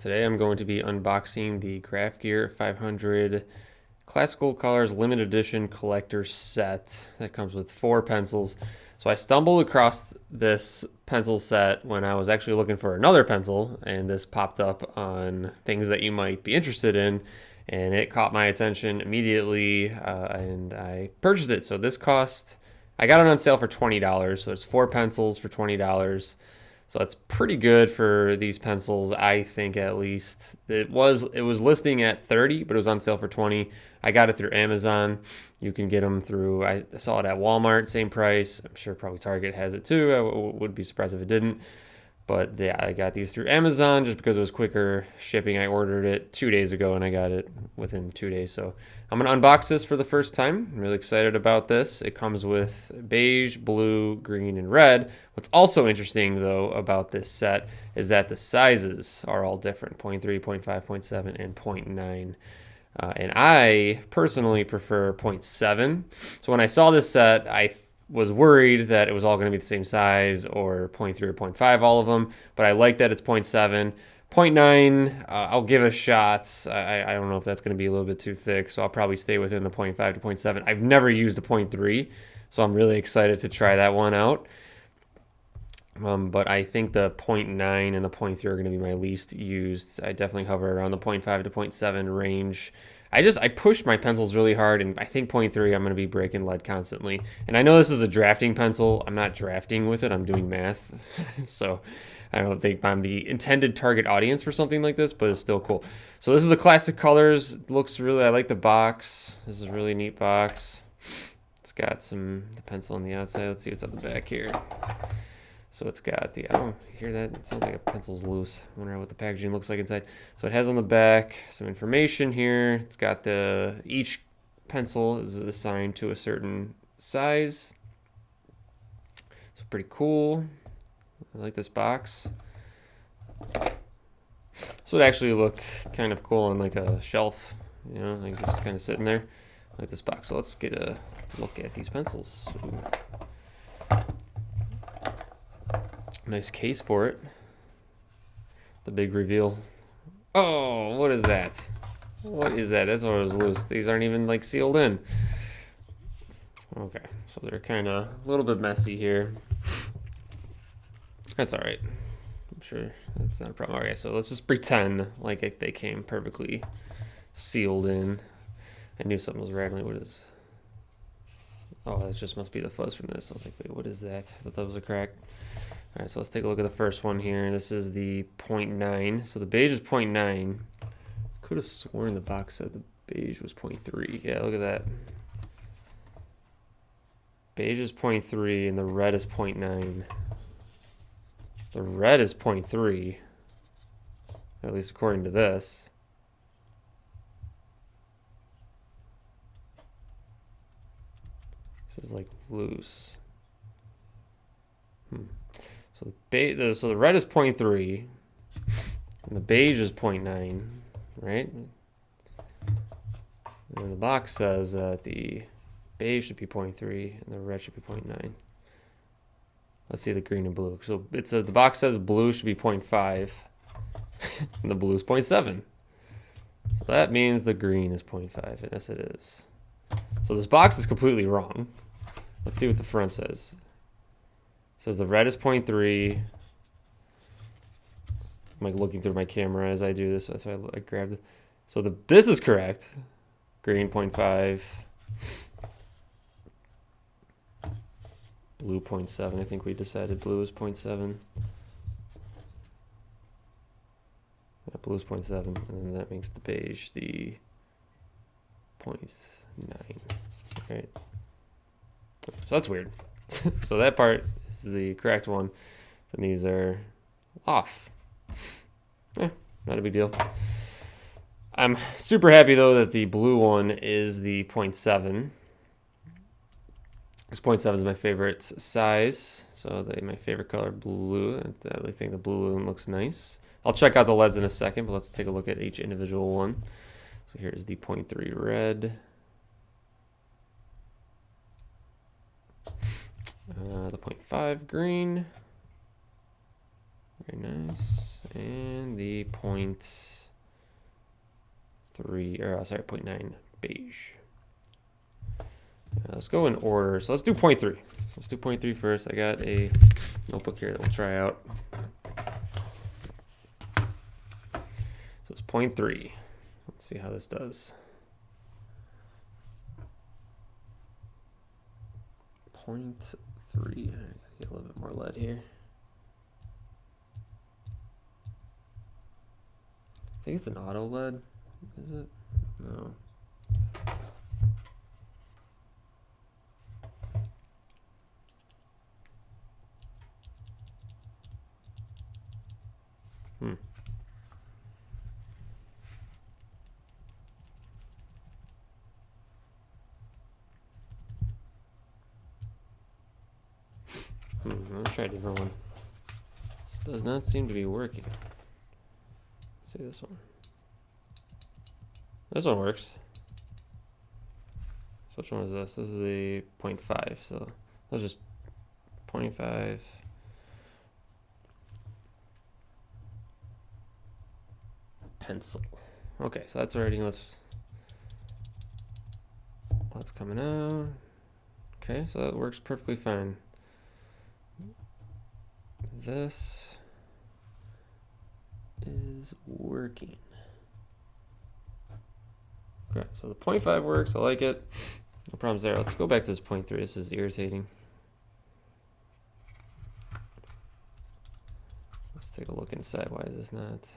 Today I'm going to be unboxing the GraphGear 500 Classical Colors Limited Edition Collector Set that comes with 4 pencils. So I stumbled across this pencil set when I was actually looking for another pencil, and this popped up on things that you might be interested in, and it caught my attention immediately, and I purchased it. So this cost, I got it on sale for $20, so it's 4 pencils for $20. So that's pretty good for these pencils, I think, at least. It was listing at 30, but it was on sale for 20. I got it through Amazon. You can get them through, I saw it at Walmart, same price. I'm sure probably Target has it too. I would be surprised if it didn't. But yeah, I got these through Amazon just because it was quicker shipping. I ordered it 2 days ago and I got it within 2 days. So I'm going to unbox this for the first time. I'm really excited about this. It comes with beige, blue, green, and red. What's also interesting, though, about this set is that the sizes are all different: 0.3, 0.5, 0.7, and 0.9. And I personally prefer 0.7. So when I saw this set, I was worried that it was all going to be the same size, or 0.3 or 0.5, all of them, but I like that it's 0.7. 0.9, I'll give it a shot. I don't know if that's going to be a little bit too thick, so I'll probably stay within the 0.5 to 0.7. I've never used a 0.3, so I'm really excited to try that one out. But I think the 0.9 and the 0.3 are going to be my least used. I definitely hover around the 0.5 to 0.7 range. I pushed my pencils really hard, and I think 0.3 I'm going to be breaking lead constantly. And I know this is a drafting pencil. I'm not drafting with it. I'm doing math. So I don't think I'm the intended target audience for something like this, but it's still cool. So this is a Classic Colors. It looks really, I like the box. This is a really neat box. It's got the pencil on the outside. Let's see what's on the back here. So it's got the, I don't know, you hear that? It sounds like a pencil's loose. I wonder what the packaging looks like inside. So it has on the back some information here. It's got each pencil is assigned to a certain size. So pretty cool. I like this box. So it actually look kind of cool on like a shelf, you know, like just kind of sitting there. I like this box. So let's get a look at these pencils. Ooh. Nice case for it. The big reveal. Oh, what is that? What is that? That's what was loose. These aren't even like sealed in. Okay, so they're kind of a little bit messy here. That's all right. I'm sure that's not a problem. Okay, so let's just pretend like they came perfectly sealed in. I knew something was rattling. What is? Oh, that just must be the fuzz from this. I was like, wait, what is that? I thought that was a crack. All right, so let's take a look at the first one here. This is the 0.9. So the beige is 0.9. Could have sworn the box said the beige was 0.3. Yeah, look at that. Beige is 0.3 and the red is 0.9. The red is 0.3, at least according to this. This is like loose. So the red is 0.3 and the beige is 0.9, right? And the box says that the beige should be 0.3 and the red should be 0.9. Let's see the green and blue. So it says the box says blue should be 0.5 and the blue is 0.7. So that means the green is 0.5, and yes it is. So this box is completely wrong. Let's see what the front says. It says the red is 0.3. I'm like looking through my camera as I do this, so that's why I grabbed it. So this is correct. Green 0.5. Blue 0.7. I think we decided blue is 0.7. Yeah, blue is 0.7, and then that makes the beige the 0.9. Right. So that's weird. So that part is the correct one, and these are off. Not a big deal. I'm super happy though that the blue one is the 0.7. This 0.7 is my favorite size, so my favorite color, blue. I think the blue one looks nice. I'll check out the leads in a second, but let's take a look at each individual one. So here's the 0.3 red. The 0.5 green. Very nice. And the 0.3, or sorry, 0.9 beige. Let's go in order. So let's do 0.3. Let's do 0.3 first. I got a notebook here that we'll try out. So it's 0.3. Let's see how this does. 0.3. I gotta get a little bit more lead here. I think it's an auto lead. Is it? No. Let's try a different one. This does not seem to be working. Let's see this one. This one works. So which one is this? This is the 0.5. So let's just 0.5. Pencil. Okay, so that's already, let's coming out. Okay, so that works perfectly fine. This is working. Okay, so the 0.5 works. I like it. No problems there. Let's go back to this 0.3. This is irritating. Let's take a look inside. Why is this not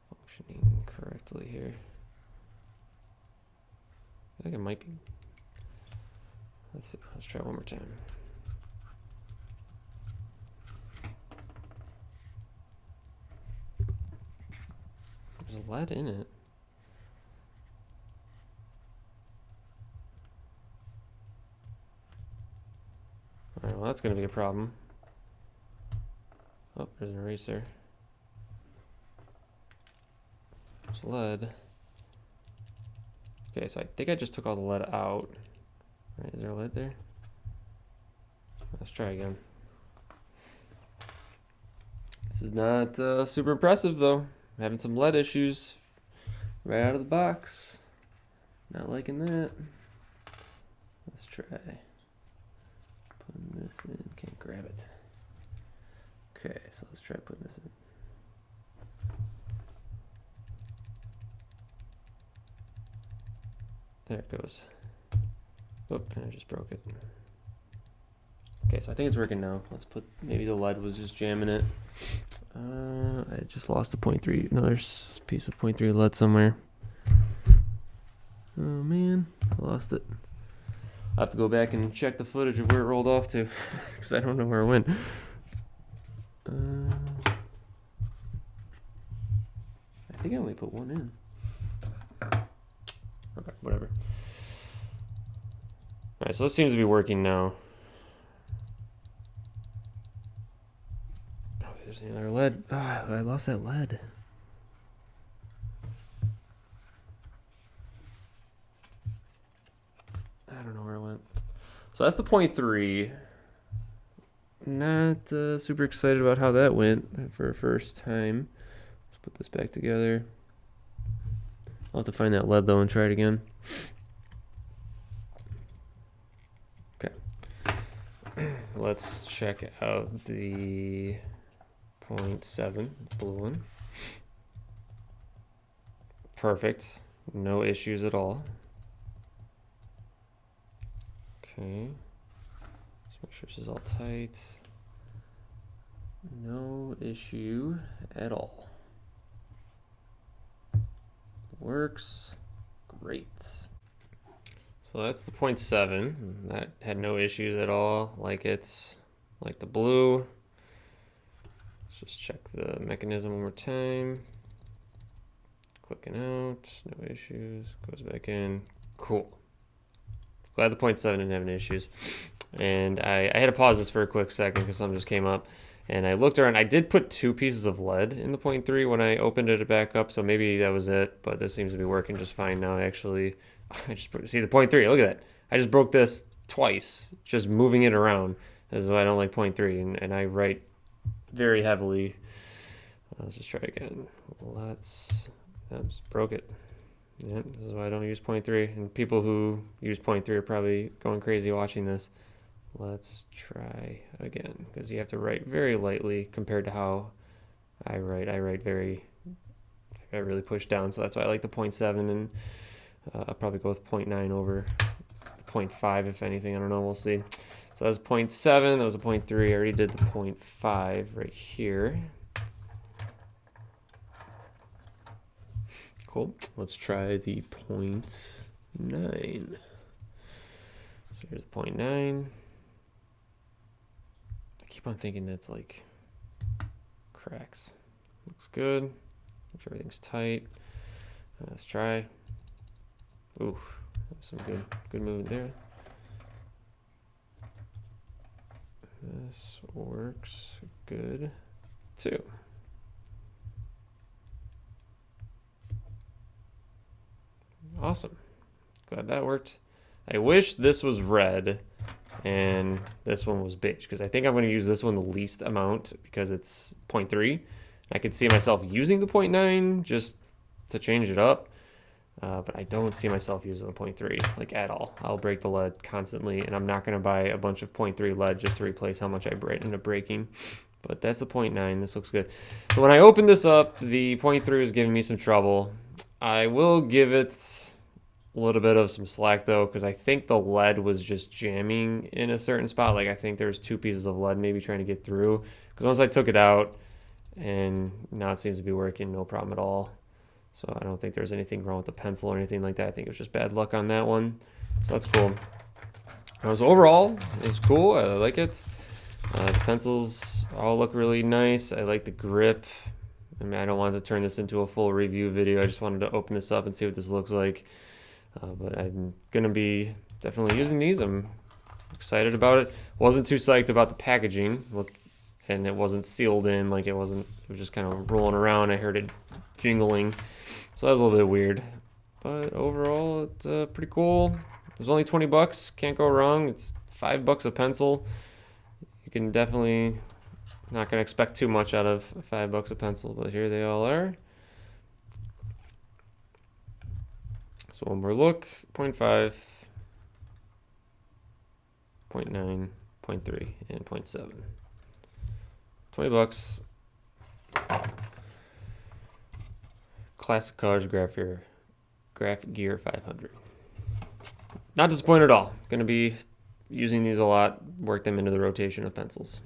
functioning correctly here? I think it might be. Let's see. Let's try one more time. There's lead in it. Alright, well that's going to be a problem. Oh, there's an eraser. There's lead. Okay, so I think I just took all the lead out. Right, is there lead there? Let's try again. This is not super impressive though. I'm having some lead issues right out of the box. Not liking that. Let's try putting this in. Can't grab it. Okay, so let's try putting this in. There it goes. Oh, and I just broke it. Okay, so I think it's working now. Let's put, maybe the lead was just jamming it. I just lost a 0.3, another piece of 0.3 lead somewhere. Oh man, I lost it. I have to go back and check the footage of where it rolled off to, because I don't know where it went. I think I only put one in. Okay, whatever. Alright, so this seems to be working now. Oh, there's another lead. Ah, I lost that lead. I don't know where it went. So that's the 0.3. Not super excited about how that went for a first time. Let's put this back together. I'll have to find that lead though and try it again. Okay. Let's check out the 0.7 blue one. Perfect. No issues at all. Okay. Let's make sure this is all tight. No issue at all. Works great. So that's the 0.7. That had no issues at all. Like it's like the blue. Let's just check the mechanism one more time. Clicking out, no issues. Goes back in. Cool. Glad the 0.7 didn't have any issues. And I had to pause this for a quick second because something just came up. And I looked around. I did put 2 pieces of lead in the 0.3 when I opened it back up, so maybe that was it. But this seems to be working just fine now. Actually, I just see the 0.3. Look at that. I just broke this twice, just moving it around. This is why I don't like 0.3. And I write very heavily. Let's just try again. Oops, broke it. Yeah, this is why I don't use 0.3. And people who use 0.3 are probably going crazy watching this. Let's try again, because you have to write very lightly compared to how I write. I really push down, so that's why I like the 0.7, and I'll probably go with 0.9 over 0.5 if anything. I don't know, we'll see. So that was 0.7, that was a 0.3. I already did the 0.5 right here. Cool. Let's try the 0.9. So here's the 0.9. I keep on thinking that's like cracks. Looks good. Make sure everything's tight. Let's try. Ooh, some good movement there. This works good too. Awesome. Glad that worked. I wish this was red and this one was beige, because I think I'm going to use this one the least amount because it's 0.3. I could see myself using the 0.9 just to change it up, but I don't see myself using the 0.3 like at all. I'll break the lead constantly, and I'm not going to buy a bunch of 0.3 lead just to replace how much I end up breaking. But that's the 0.9. This looks good. So when I open this up, the 0.3 is giving me some trouble. I will give it a little bit of some slack though, because I think the lead was just jamming in a certain spot. Like I think there's 2 pieces of lead maybe trying to get through, because once I took it out, and now it seems to be working no problem at all. So I don't think there's anything wrong with the pencil or anything like that. I think it was just bad luck on that one. So that's cool. So overall, it's cool. I like it. The pencils all look really nice. I like the grip. I mean, I don't want to turn this into a full review video. I just wanted to open this up and see what this looks like. But I'm going to be definitely using these. I'm excited about it. Wasn't too psyched about the packaging. Look, and it wasn't sealed in, like it was just kind of rolling around. I heard it jingling. So that was a little bit weird. But overall, it's pretty cool. It was only 20 bucks. Can't go wrong. It's $5 a pencil. You can definitely not going to expect too much out of $5 a pencil, but here they all are. So one more look, 0.5, 0.9, 0.3, and 0.7. 20 bucks. Classic Colors GraphGear 500. Not disappointed at all. Going to be using these a lot, work them into the rotation of pencils.